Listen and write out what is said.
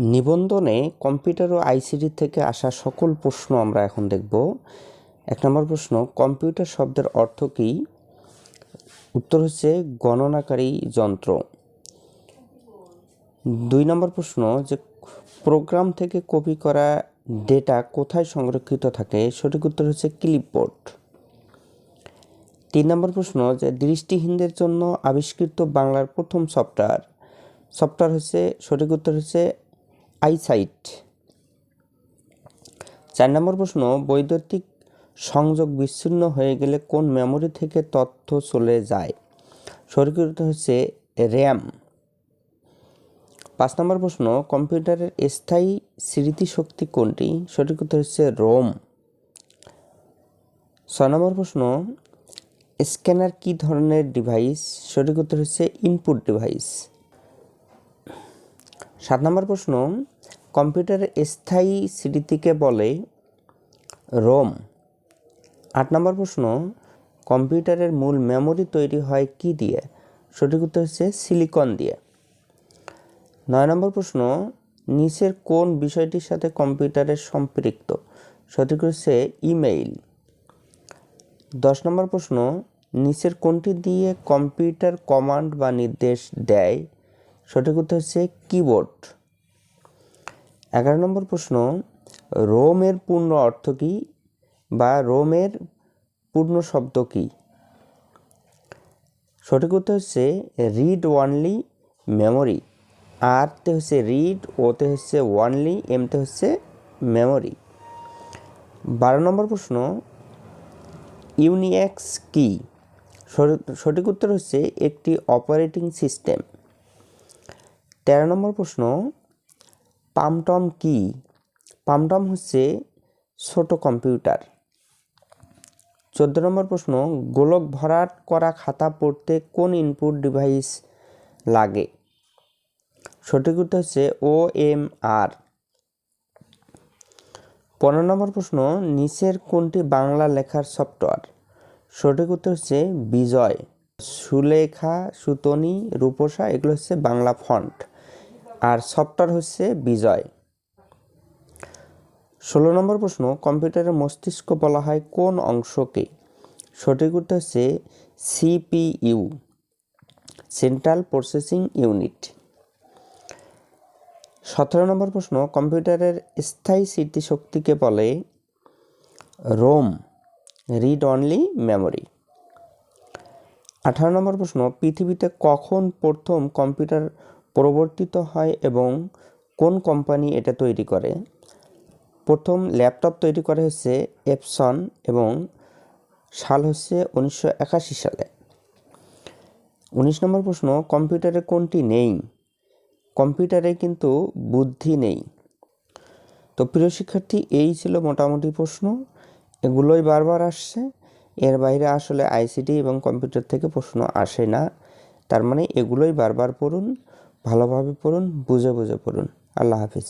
নিবন্ধনে computer ও ICT থেকে আসা সকল প্রশ্ন আমরা এখন দেখব। 1 নম্বর প্রশ্ন, কম্পিউটার শব্দের অর্থ কী? উত্তর হচ্ছে গণনাকারী যন্ত্র। 2 নম্বর প্রশ্ন, যে প্রোগ্রাম থেকে কপি করা ডেটা কোথায় সংরক্ষিত থাকে? সঠিক উত্তর হচ্ছে ক্লিপবোর্ড। 3 নম্বর প্রশ্ন, যে দৃষ্টিহীনদের জন্য আবিষ্কৃত বাংলার প্রথম সফটওয়্যার হচ্ছে, সঠিক উত্তর হচ্ছে আইসাইট। 4 নম্বর প্রশ্ন, বৈদ্যুতিক সংযোগ বিচ্ছিন্ন হয়ে গেলে কোন মেমোরি থেকে তথ্য চলে যায়? সঠিক উত্তর হচ্ছে র্যাম। 5 নম্বর প্রশ্ন, কম্পিউটারের স্থায়ী স্মৃতিশক্তি কোনটি? সঠিক উত্তর হচ্ছে রোম। 6 নম্বর প্রশ্ন, স্ক্যানার কী ধরনের ডিভাইস? সঠিক উত্তর হচ্ছে ইনপুট ডিভাইস। 7 নম্বর প্রশ্ন, কম্পিউটারের স্থায়ী স্মৃতিকে বলে রোম। 8 নম্বর প্রশ্ন, কম্পিউটারের মূল মেমোরি তৈরি হয় কি দিয়ে? সঠিক উত্তর হচ্ছে সিলিকন দিয়ে। 9 নম্বর প্রশ্ন, নিচের কোন বিষয়টির সাথে কম্পিউটারের সম্পৃক্ত? সঠিক হচ্ছে ইমেইল। 10 নম্বর প্রশ্ন, নিচের কোনটি দিয়ে কম্পিউটার কমান্ড বা নির্দেশ দেয়? সঠিক উত্তর হচ্ছে কিবোর্ড। 11 নম্বর প্রশ্ন, রোমের পূর্ণ অর্থ কী বা রোমের পূর্ণ শব্দ কী? সঠিক উত্তর হচ্ছে রিড ওনলি মেমোরি। আরতে হচ্ছে রিড, ওতে হচ্ছে ওনলি, এমতে হচ্ছে মেমোরি। 12 নম্বর প্রশ্ন, ইউনিক্স কি? সঠিক উত্তর হচ্ছে একটি অপারেটিং সিস্টেম। 13 নম্বর প্রশ্ন, পামটম কি? পামটম হচ্ছে ছোট কম্পিউটার। 14 নম্বর প্রশ্ন, গোলক ভরাট করা খাতা পড়তে কোন ইনপুট ডিভাইস লাগে? সঠিক উত্তর হচ্ছে OMR। 15 নম্বর প্রশ্ন, নিচের কোনটি বাংলা লেখার সফটওয়্যার? সঠিক উত্তর হচ্ছে বিজয়। সুলেখা, সুতনি, রূপসা এগুলো হচ্ছে বাংলা ফন্ট, আর সফটওয়্যার হচ্ছে বিজয়। 16 নম্বর প্রশ্ন, কম্পিউটারের মস্তিষ্ক বলা হয় কোন অংশকে? সঠিক উত্তর হচ্ছে CPU, সেন্ট্রাল প্রসেসিং ইউনিট। 17 নম্বর প্রশ্ন, কম্পিউটারের স্থায়ী স্মৃতিশক্তিকে বলে রোম, রিড অনলি মেমোরি। 18 নম্বর প্রশ্ন, পৃথিবীতে কখন প্রথম কম্পিউটার প্রবর্তিত হয় এবং কোন কোম্পানি এটা তৈরি করে? প্রথম ল্যাপটপ তৈরি করে হচ্ছে এপসন এবং সাল হচ্ছে 1981 সালে। 19 নম্বর প্রশ্ন, কম্পিউটারে কোনটি নেই? কম্পিউটারে কিন্তু বুদ্ধি নেই। তো প্রিয় শিক্ষার্থী, এই ছিল মোটামুটি প্রশ্ন, এগুলোই বারবার আসছে। এর বাইরে আসলে আইসিটি এবং কম্পিউটার থেকে প্রশ্ন আসে না। তার মানে এগুলোই বারবার পড়ুন, ভালোভাবে পড়ুন, বুঝে বুঝে পড়ুন। আল্লাহ হাফিজ।